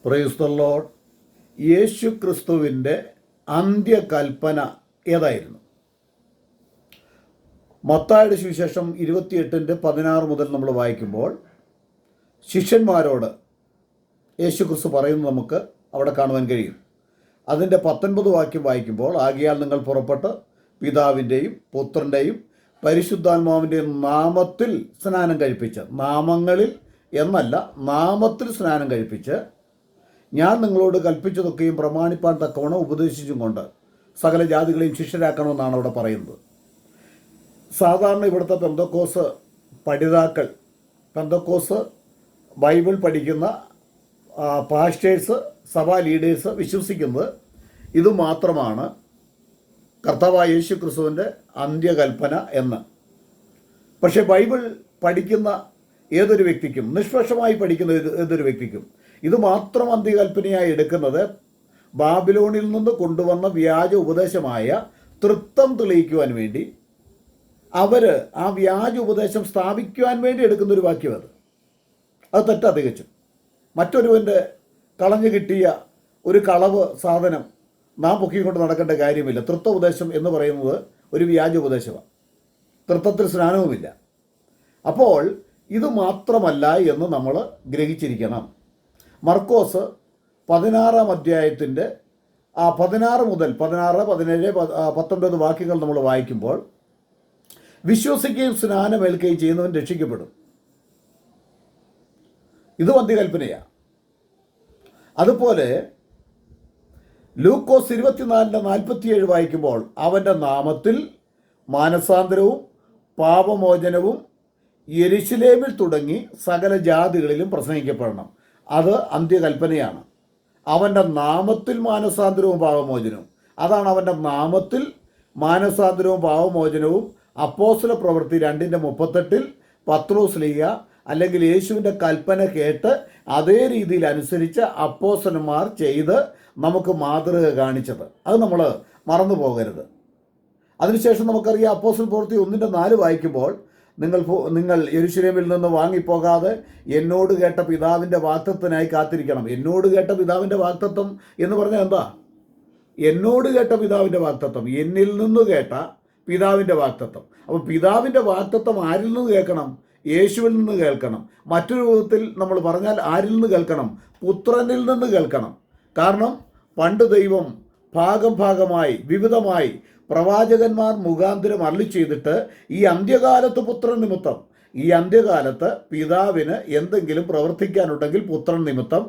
Praise the Lord. യേശു ക്രിസ്തുവിൻ്റെ അന്ത്യകൽപ്പന ഏതായിരുന്നു? മത്തായിയുടെ സുവിശേഷം 28:16 മുതൽ നമ്മൾ വായിക്കുമ്പോൾ ശിഷ്യന്മാരോട് യേശു ക്രിസ്തു പറയുന്നത് നമുക്ക് അവിടെ കാണുവാൻ കഴിയും. അതിൻ്റെ 19 വാക്യം വായിക്കുമ്പോൾ, ആകയാൽ നിങ്ങൾ പുറപ്പെട്ട് പിതാവിൻ്റെയും പുത്രൻ്റെയും പരിശുദ്ധാത്മാവിൻ്റെയും നാമത്തിൽ സ്നാനം കഴിപ്പിച്ച്, നാമങ്ങളിൽ എന്നല്ല നാമത്തിൽ സ്നാനം കഴിപ്പിച്ച്, ഞാൻ നിങ്ങളോട് കൽപ്പിച്ചതൊക്കെയും പ്രമാണിപ്പാൻ തക്കവണ്ണം ഉപദേശിച്ചും കൊണ്ട് സകല ജാതികളെയും ശിഷ്യരാക്കണമെന്നാണ് അവിടെ പറയുന്നത്. സാധാരണ ഇവിടുത്തെ പെന്തക്കോസ് പഠിതാക്കൾ, പെന്തക്കോസ് ബൈബിൾ പഠിക്കുന്ന പാസ്റ്റേഴ്സ്, സഭാ ലീഡേഴ്സ് വിശ്വസിക്കുന്നത് ഇത് മാത്രമാണ് കർത്താവായ യേശു ക്രിസ്തുവിൻ്റെ അന്ത്യകൽപ്പന എന്ന്. പക്ഷേ ബൈബിൾ പഠിക്കുന്ന ഏതൊരു വ്യക്തിക്കും, നിഷ്പക്ഷമായി പഠിക്കുന്ന ഏതൊരു വ്യക്തിക്കും ഇത് മാത്രം അന്ത്യകൽപ്പനയായി എടുക്കുന്നത് ബാബിലോണിൽ നിന്ന് കൊണ്ടുവന്ന വ്യാജ ഉപദേശമായ തൃത്വം തെളിയിക്കുവാൻ വേണ്ടി, അവർ ആ വ്യാജ ഉപദേശം സ്ഥാപിക്കുവാൻ വേണ്ടി എടുക്കുന്നൊരു വാക്യം അത് തെറ്റാ തികച്ചും. മറ്റൊരുവൻ്റെ കളഞ്ഞു കിട്ടിയ ഒരു കളവ് സാധനം നാം പൊക്കിക്കൊണ്ട് നടക്കേണ്ട കാര്യമില്ല. തൃത്വ ഉപദേശം എന്ന് പറയുന്നത് ഒരു വ്യാജ ഉപദേശമാണ്. തൃത്വത്തിൽ സ്നാനവുമില്ല. അപ്പോൾ ഇത് മാത്രമല്ല എന്ന് നമ്മൾ ഗ്രഹിച്ചിരിക്കണം. മർക്കോസ് 16-ാം അധ്യായത്തിൻ്റെ 16 മുതൽ 16, 17, 19 വാക്യങ്ങൾ നമ്മൾ വായിക്കുമ്പോൾ, വിശ്വസിക്കുകയും സ്നാനമേൽക്കുകയും ചെയ്യുന്നവൻ രക്ഷിക്കപ്പെടും. ഇതും അന്ത്യകൽപ്പനയാണ്. അതുപോലെ ലൂക്കോസ് 24:47 വായിക്കുമ്പോൾ, അവൻ്റെ നാമത്തിൽ മാനസാന്തരവും പാപമോചനവും യെരുശലേമിൽ തുടങ്ങി സകല ജാതികളിലും പ്രസംഗിക്കപ്പെടണം. അത് അന്ത്യകൽപ്പനയാണ്. അവൻ്റെ നാമത്തിൽ മാനസാന്തരവും പാപമോചനവും, അതാണ് അവൻ്റെ നാമത്തിൽ മാനസാന്തരവും പാപമോചനവും. അപ്പോസ്തല പ്രവൃത്തി 2:38 പത്രോസ് ശ്ലീഹ അല്ലെങ്കിൽ യേശുവിൻ്റെ കൽപ്പന കേട്ട് അതേ രീതിയിൽ അനുസരിച്ച് അപ്പോസ്തലന്മാർ ചെയ്ത് നമുക്ക് മാതൃക കാണിച്ചത്, അത് നമ്മൾ മറന്നു പോകരുത്. അതിനുശേഷം നമുക്കറിയാം, അപ്പോസ്തല പ്രവൃത്തി 1:4 വായിക്കുമ്പോൾ, നിങ്ങൾ യെരുശലേമിൽ നിന്ന് വാങ്ങിപ്പോകാതെ എന്നോട് കേട്ട പിതാവിൻ്റെ വാഗ്ദത്തത്തിനായി കാത്തിരിക്കണം. എന്നോട് കേട്ട പിതാവിൻ്റെ വാഗ്ദത്തം എന്ന് പറഞ്ഞാൽ എന്താ? എന്നോട് കേട്ട പിതാവിൻ്റെ വാഗ്ദത്തം, എന്നിൽ നിന്ന് കേട്ട പിതാവിൻ്റെ വാഗ്ദത്തം. അപ്പോൾ പിതാവിൻ്റെ വാഗ്ദത്തം ആരിൽ നിന്ന് കേൾക്കണം? യേശുവിൽ നിന്ന് കേൾക്കണം. മറ്റൊരു വിധത്തിൽ നമ്മൾ പറഞ്ഞാൽ ആരിൽ നിന്ന് കേൾക്കണം? പുത്രനിൽ നിന്ന് കേൾക്കണം. കാരണം പണ്ട് ദൈവം ഭാഗമായി വിവിധമായി പ്രവാചകന്മാർ മുഖാന്തരം അരുളി ചെയ്തിട്ട്, ഈ അന്ത്യകാലത്ത് പുത്രൻ നിമിത്തം, ഈ അന്ത്യകാലത്ത് പിതാവിന് എന്തെങ്കിലും പ്രവർത്തിക്കാനുണ്ടെങ്കിൽ പുത്രൻ നിമിത്തം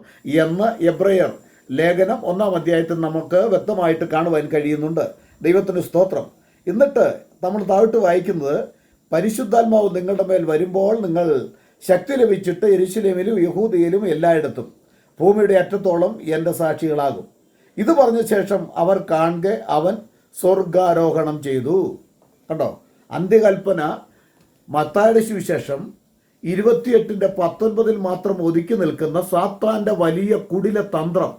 എന്ന് എബ്രയർ ലേഖനം 1-ാം അധ്യായത്തിൽ നമുക്ക് വ്യക്തമായിട്ട് കാണുവാൻ കഴിയുന്നുണ്ട്. ദൈവത്തിന് സ്തോത്രം. എന്നിട്ട് നമ്മൾ താഴോട്ട് വായിക്കുന്നത്, പരിശുദ്ധാത്മാവ് നിങ്ങളുടെ മേൽ വരുമ്പോൾ നിങ്ങൾ ശക്തി ലഭിച്ചിട്ട് യെരുശലേമിലും യഹൂദയിലും എല്ലായിടത്തും ഭൂമിയുടെ അറ്റത്തോളം എൻ്റെ സാക്ഷികളാകും. ഇത് പറഞ്ഞ ശേഷം അവർ കാണെ അവൻ സ്വർഗാരോഹണം ചെയ്തു. കണ്ടോ? അന്ത്യകൽപ്പന മത്തായിയുടെ സുവിശേഷം 28:19 മാത്രം ഒതുക്കി നിൽക്കുന്ന സാത്താൻ്റെ വലിയ കുടില തന്ത്രം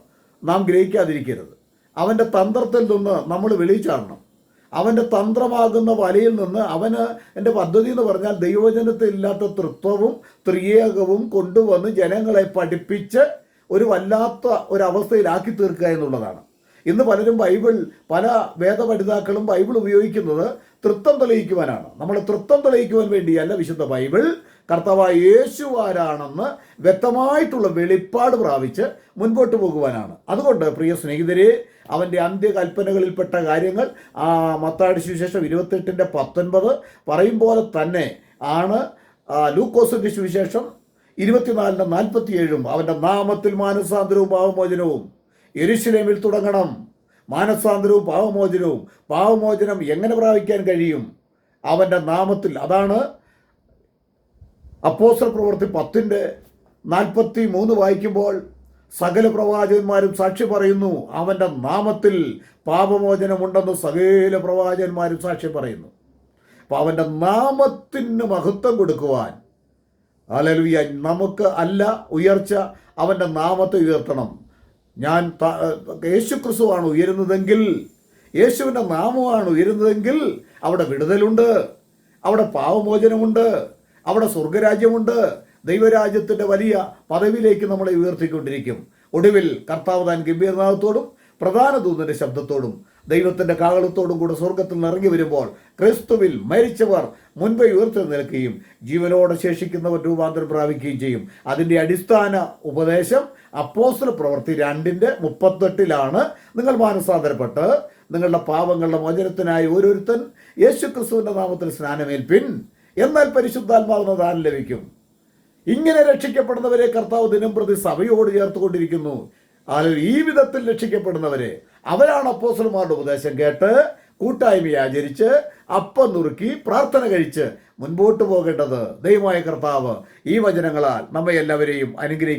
നാം ഗ്രഹിക്കാതിരിക്കരുത്. അവൻ്റെ തന്ത്രത്തിൽ നിന്ന് നമ്മൾ വെളിച്ചാടണം. അവൻ്റെ തന്ത്രമാകുന്ന വലയിൽ നിന്ന് എൻ്റെ പദ്ധതി എന്ന് പറഞ്ഞാൽ ദൈവവചനത്തിൽ ഇല്ലാത്ത തൃത്വവും ത്രിയേകവും കൊണ്ടുവന്ന് ജനങ്ങളെ പഠിപ്പിച്ച് ഒരു വല്ലാത്ത ഒരവസ്ഥയിലാക്കി തീർക്കുക എന്നുള്ളതാണ്. ഇന്ന് പലരും പല വേദപഠിതാക്കളും ബൈബിൾ ഉപയോഗിക്കുന്നത് തൃത്വം തെളിയിക്കുവാനാണ്. നമ്മൾ തൃത്വം തെളിയിക്കുവാൻ വേണ്ടിയല്ല വിശുദ്ധ ബൈബിൾ കർത്താവായ യേശു ആരാണെന്ന് വ്യക്തമായിട്ടുള്ള വെളിപ്പാട് പ്രാപിച്ച് മുൻപോട്ട് പോകുവാനാണ്. അതുകൊണ്ട് പ്രിയ സ്നേഹിതരെ, അവൻ്റെ അന്ത്യകൽപ്പനകളിൽപ്പെട്ട കാര്യങ്ങൾ മത്തായിയുടെ സുവിശേഷം 28:19 പറയും പോലെ തന്നെ ആണ് ലൂക്കോസിൻ്റെ സുവിശേഷം 24:47 അവൻ്റെ നാമത്തിൽ മാനസാന്തരവും പാപമോചനവും യെരുശലേമിൽ തുടങ്ങണം. മാനസാന്തരവും പാപമോചനവും. പാപമോചനം എങ്ങനെ പ്രാപിക്കാൻ കഴിയും? അവൻ്റെ നാമത്തിൽ. അതാണ് അപ്പോസ്തല പ്രവൃത്തി 10:43 വായിക്കുമ്പോൾ, സകല പ്രവാചകന്മാരും സാക്ഷി പറയുന്നു, അവൻ്റെ നാമത്തിൽ പാപമോചനമുണ്ടെന്ന് സകല പ്രവാചകന്മാരും സാക്ഷി പറയുന്നു. അപ്പോൾ അവൻ്റെ നാമത്തിന് മഹത്വം കൊടുക്കുവാൻ, ഹല്ലേലൂയ, നമുക്ക് അല്ല ഉയർച്ച, അവൻ്റെ നാമത്തെ ഉയർത്തണം. യേശു ക്രിസ്തുവാണ് ഉയരുന്നതെങ്കിൽ, യേശുവിൻ്റെ നാമമാണ് ഉയരുന്നതെങ്കിൽ അവിടെ വിടുതലുണ്ട്, അവിടെ പാപമോചനമുണ്ട്, അവിടെ സ്വർഗരാജ്യമുണ്ട്. ദൈവരാജ്യത്തിൻ്റെ വലിയ പദവിയിലേക്ക് നമ്മളെ ഉയർത്തിക്കൊണ്ടിരിക്കും. ഒടുവിൽ കർത്താവ് താൻ ഗംഭീരനാഥത്തോടും പ്രധാന ദൂതന്റെ ശബ്ദത്തോടും ദൈവത്തിന്റെ കാഹളത്തോടും കൂടെ സ്വർഗത്തിൽ നിന്ന് ഇറങ്ങി വരുമ്പോൾ ക്രിസ്തുവിൽ മരിച്ചവർ മുൻപേ ഉയർത്തെഴുന്നേൽക്കുകയും ജീവനോടെ ശേഷിക്കുന്നവർ രൂപാന്തരം പ്രാപിക്കുകയും ചെയ്യും. അതിൻ്റെ അടിസ്ഥാന ഉപദേശം അപ്പോസ്തല പ്രവൃത്തി 2:38 നിങ്ങൾ മാനസാന്തരപ്പെട്ട് നിങ്ങളുടെ പാപങ്ങളുടെ മോചനത്തിനായി ഓരോരുത്തൻ യേശുക്രിസ്തുവിന്റെ നാമത്തിൽ സ്നാനമേൽപ്പിൻ, എന്നാൽ പരിശുദ്ധാത്മാവിന് ദാനം ലഭിക്കും. ഇങ്ങനെ രക്ഷിക്കപ്പെടുന്നവരെ കർത്താവ് ദിനം പ്രതി സഭയോട് ചേർത്തുകൊണ്ടിരിക്കുന്നു. ഈ വിധത്തിൽ രക്ഷിക്കപ്പെടുന്നവരെ അവരാണ് അപ്പോസ്തലന്മാരുടെ ഉപദേശം കേട്ട് കൂട്ടായ്മ ആചരിച്ച് അപ്പം നുറുക്കി പ്രാർത്ഥന കഴിച്ച് മുൻപോട്ട് പോകേണ്ടത്. ദൈവമായ കർത്താവ് ഈ വചനങ്ങളാൽ നമ്മെ എല്ലാവരെയും അനുഗ്രഹിക്കും.